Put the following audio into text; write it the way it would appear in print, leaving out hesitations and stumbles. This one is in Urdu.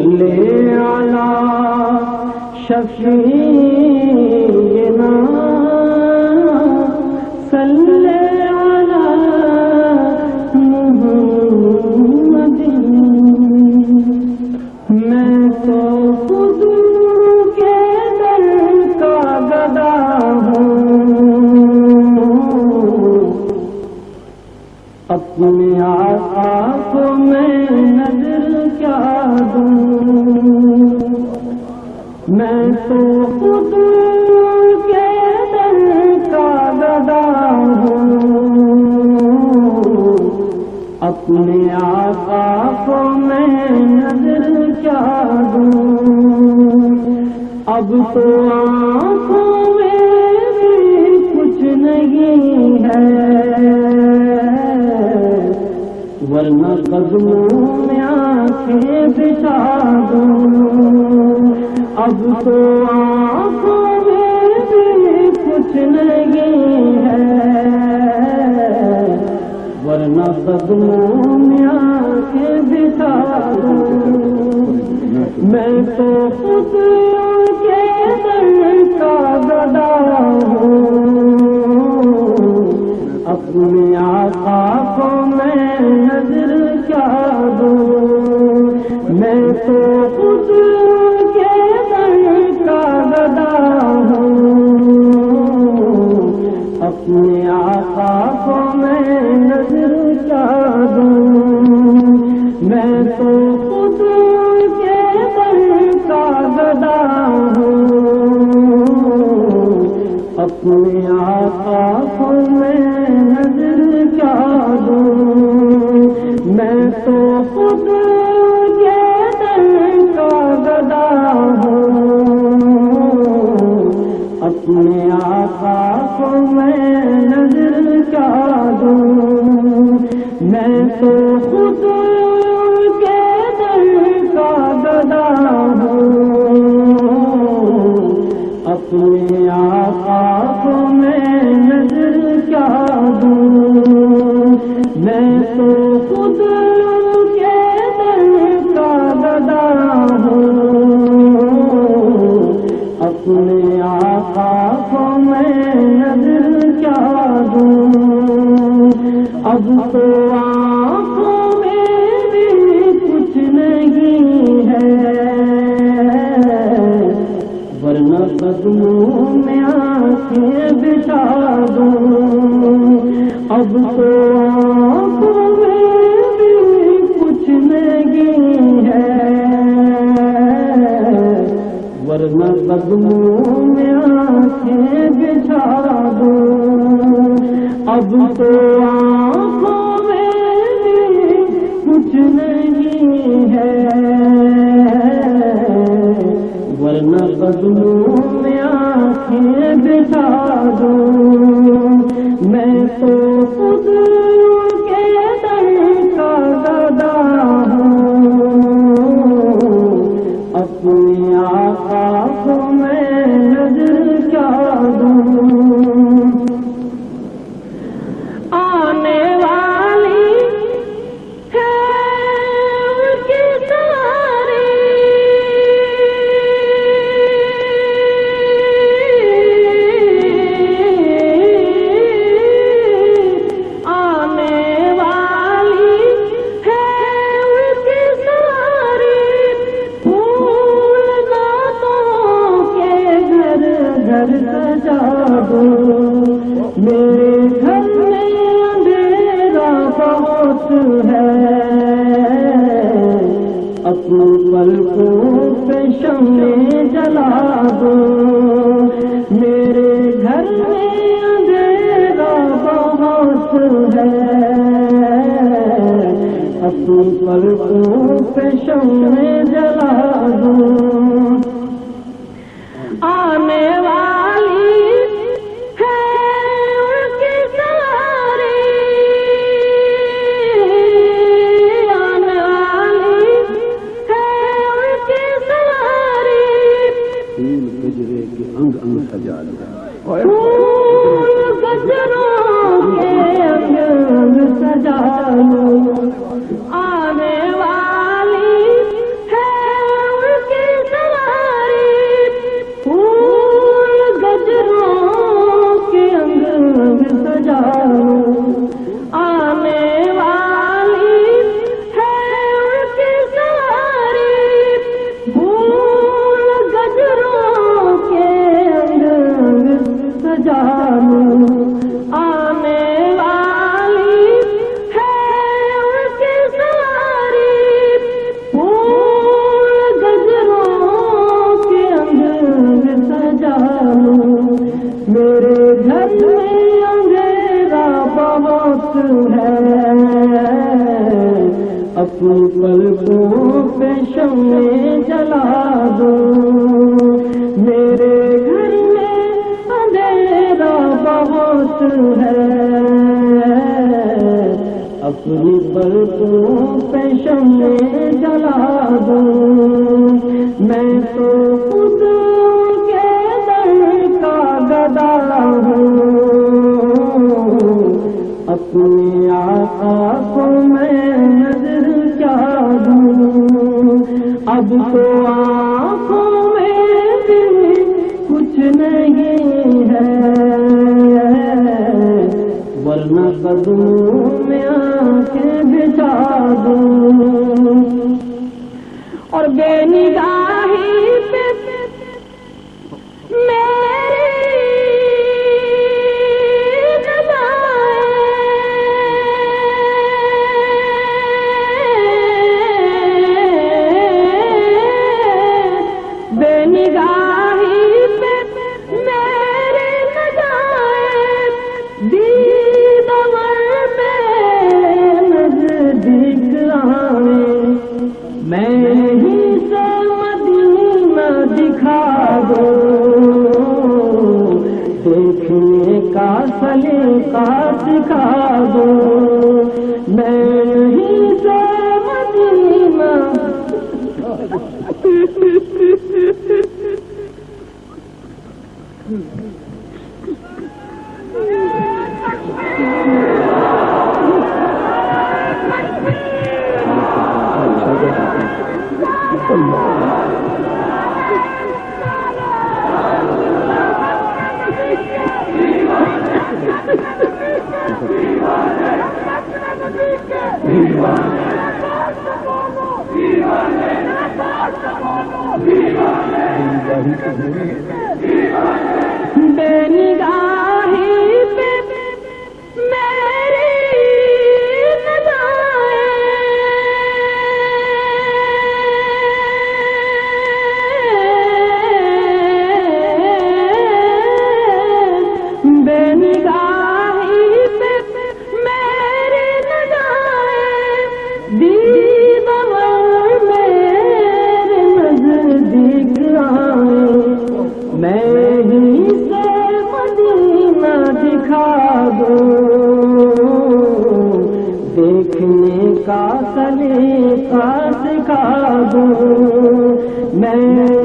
صلی علی شفیعنا صلی علی محمد میں تو حضور کے در کا گدا اپنے آقا کو میں نظر کیا دوں میں تو حضور کے در کا گدا ہوں اپنے آقا کو میں نظر کیا دوں اب تو آنکھوں میں بھی کچھ نہیں ہے ورنہ قدموں میں آنکھیں بچھا دوں اب تو آنکھوں میں بھی کچھ نہیں ہے ورنہ قدموں میں آنکھیں بچھا دوں میں تو خود کے در کا گدا ہوں اپنے آقا کو میں نظر کیا دوں میں تو خود کے در کا گدا ہوں اپنے آقا کو میں نظر کیا دوں میں تو خود کے در کا گدا ہوں اپنے آقا کو میں نظر کیا دوں میں تو خود کے در کا گدا ہوں اپنے آقا کو میں نظر کیا دوں میں تو خود کے در کا گدا ہوں اپنے آقا کو میں نظر کیا دوں میں تو خود کے در کا گدا ہوں اپنے آقا کو میں نظر کیا دوں اب تو آنکھوں میں بھی کچھ نہیں ہے ورنہ قدموں میں آنکھیں بچھا دوں اب تو آنکھوں میں بھی کچھ نہیں ہے ورنہ قدموں میں آنکھیں بچھا دوں اب تو آنکھوں میں بھی کچھ نہیں ہے ورنہ قدموں میں آنکھیں بچھا دوں میں تو خود کے در کا گدا ہوں اپنے آقا کو میں نظر کیا دوں آنے والی ہے ان کی میرے گھر میں اندھیرا بہت ہے اپنی پلکوں پہ شمع جلا دو میرے گھر میں اندھیرا بہت ہے اپنی پلکوں پہ شمع جلا دو آنے والی ہے ان کی ساری آنے والی ہے ان کی ساری پھول گجرے کے انگ انگ سجا دو پھول گجروں کے انگ انگ سجا دو آنے والی ہے ہے اپنی پلکوں پہ شمع جلا دوں میرے گھر میں اندھیرا بہت ہے اپنی پلکوں پہ شمع جلا دوں میں تو خود کے در کا گدا ہوں اپنے آقا کو میں نظر کیا دوں اب تو آنکھوں میں بھی کچھ نہیں ہے ورنہ قدموں میں آنکھیں بچھا دوں اور بے نگاہی پہ دیکھنے کا سلیقہ سکھا دو میں ہی سے مدینہ بے نگاہی پہ میری بے نگاہی پہ میری دیدار میرے نزدیک آئے میں ہی سے مدینہ دکھا دوں دیکھنے کا سلیقہ سکھا دوں میں